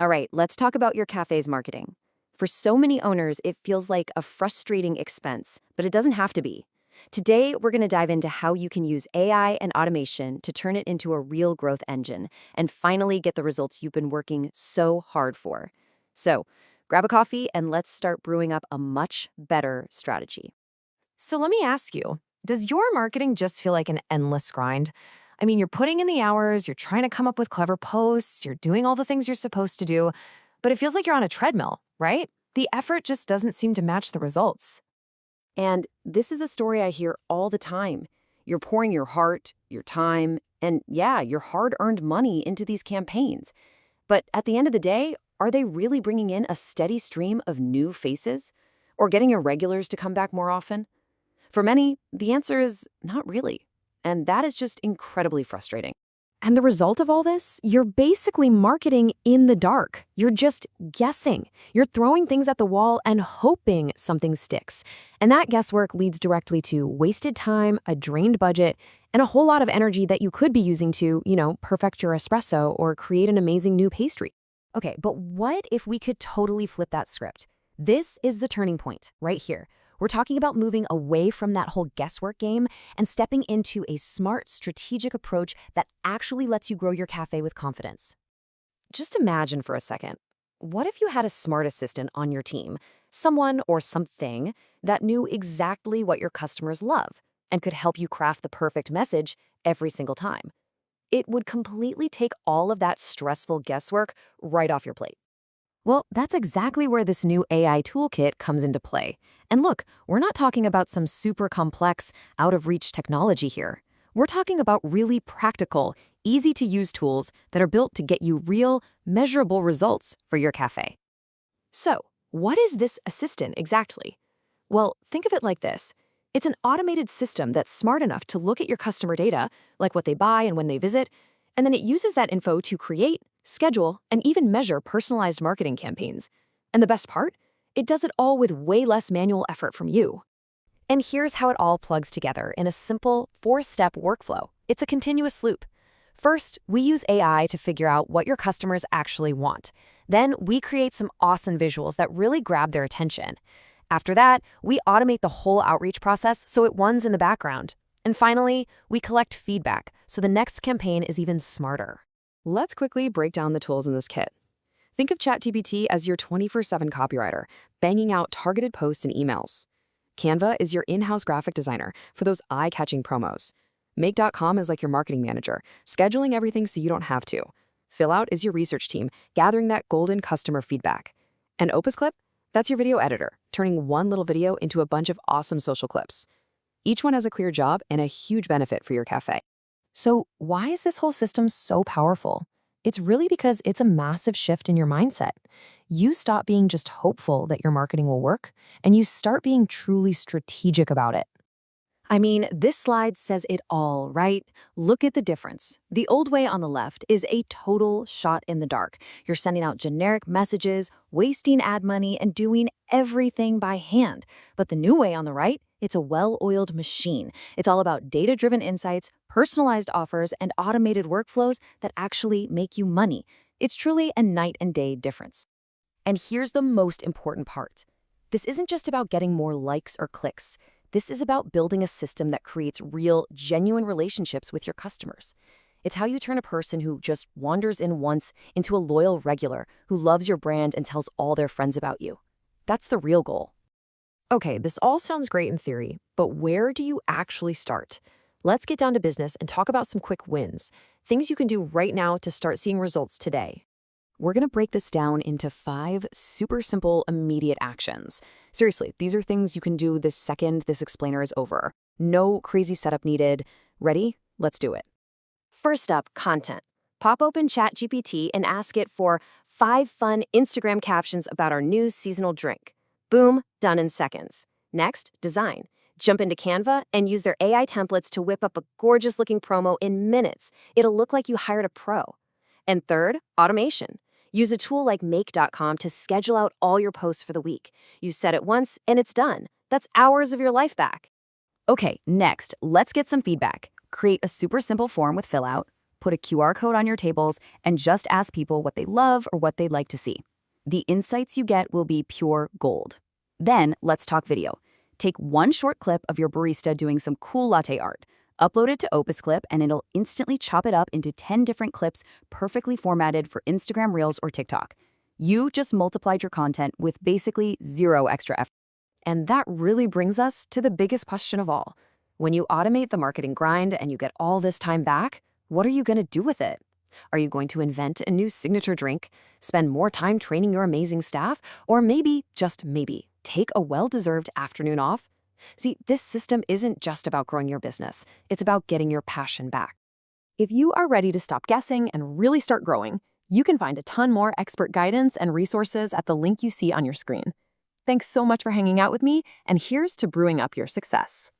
All right, let's talk about your cafe's marketing. For so many owners, it feels like a frustrating expense, but it doesn't have to be. Today, we're going to dive into how you can use AI and automation to turn it into a real growth engine and finally get the results you've been working so hard for. So, grab a coffee and let's start brewing up a much better strategy. So let me ask you, does your marketing just feel like an endless grind? I mean, you're putting in the hours, you're trying to come up with clever posts, you're doing all the things you're supposed to do, but it feels like you're on a treadmill, right? The effort just doesn't seem to match the results. And this is a story I hear all the time. You're pouring your heart, your time, and yeah, your hard-earned money into these campaigns. But at the end of the day, are they really bringing in a steady stream of new faces? Or getting your regulars to come back more often? For many, the answer is not really. And that is just incredibly frustrating. And the result of all this? You're basically marketing in the dark. You're just guessing. You're throwing things at the wall and hoping something sticks. And that guesswork leads directly to wasted time, a drained budget, and a whole lot of energy that you could be using to, perfect your espresso or create an amazing new pastry. Okay, but what if we could totally flip that script? This is the turning point right here. We're talking about moving away from that whole guesswork game and stepping into a smart, strategic approach that actually lets you grow your cafe with confidence. Just imagine for a second, what if you had a smart assistant on your team, someone or something that knew exactly what your customers love and could help you craft the perfect message every single time? It would completely take all of that stressful guesswork right off your plate. Well, that's exactly where this new AI toolkit comes into play. And look, we're not talking about some super complex, out-of-reach technology here. We're talking about really practical, easy-to-use tools that are built to get you real, measurable results for your cafe. So, what is this assistant exactly? Well, think of it like this. It's an automated system that's smart enough to look at your customer data, like what they buy and when they visit, and then it uses that info to create, schedule, and even measure personalized marketing campaigns. And the best part? It does it all with way less manual effort from you. And here's how it all plugs together in a simple, four-step workflow. It's a continuous loop. First, we use AI to figure out what your customers actually want. Then, we create some awesome visuals that really grab their attention. After that, we automate the whole outreach process so it runs in the background. And finally, we collect feedback so the next campaign is even smarter. Let's quickly break down the tools in this kit. Think of ChatGPT as your 24/7 copywriter, banging out targeted posts and emails. Canva is your in-house graphic designer for those eye-catching promos. Make.com is like your marketing manager, scheduling everything so you don't have to. Fillout is your research team, gathering that golden customer feedback. And Opus Clip? That's your video editor, turning one little video into a bunch of awesome social clips. Each one has a clear job and a huge benefit for your cafe. So why is this whole system so powerful? It's really because it's a massive shift in your mindset. You stop being just hopeful that your marketing will work, and you start being truly strategic about it. I mean, this slide says it all, right? Look at the difference. The old way on the left is a total shot in the dark. You're sending out generic messages, wasting ad money, and doing everything by hand. But the new way on the right, it's a well-oiled machine. It's all about data-driven insights, personalized offers, and automated workflows that actually make you money. It's truly a night and day difference. And here's the most important part. This isn't just about getting more likes or clicks. This is about building a system that creates real, genuine relationships with your customers. It's how you turn a person who just wanders in once into a loyal regular who loves your brand and tells all their friends about you. That's the real goal. Okay, this all sounds great in theory, but where do you actually start? Let's get down to business and talk about some quick wins, things you can do right now to start seeing results today. We're going to break this down into 5 super simple, immediate actions. Seriously, these are things you can do the second this explainer is over. No crazy setup needed. Ready? Let's do it. First up, content. Pop open ChatGPT and ask it for 5 fun Instagram captions about our new seasonal drink. Boom, done in seconds. Next, design. Jump into Canva and use their AI templates to whip up a gorgeous-looking promo in minutes. It'll look like you hired a pro. And third, automation. Use a tool like Make.com to schedule out all your posts for the week. You set it once, and it's done. That's hours of your life back. Okay, next, let's get some feedback. Create a super simple form with Fillout. put a QR code on your tables, and just ask people what they love or what they'd like to see. The insights you get will be pure gold. Then, let's talk video. Take one short clip of your barista doing some cool latte art, upload it to Opus Clip, and it'll instantly chop it up into 10 different clips perfectly formatted for Instagram Reels or TikTok. You just multiplied your content with basically zero extra effort. And that really brings us to the biggest question of all. When you automate the marketing grind and you get all this time back, what are you going to do with it? Are you going to invent a new signature drink, spend more time training your amazing staff, or maybe, just maybe, take a well-deserved afternoon off? See, this system isn't just about growing your business. It's about getting your passion back. If you are ready to stop guessing and really start growing, you can find a ton more expert guidance and resources at the link you see on your screen. Thanks so much for hanging out with me, and here's to brewing up your success.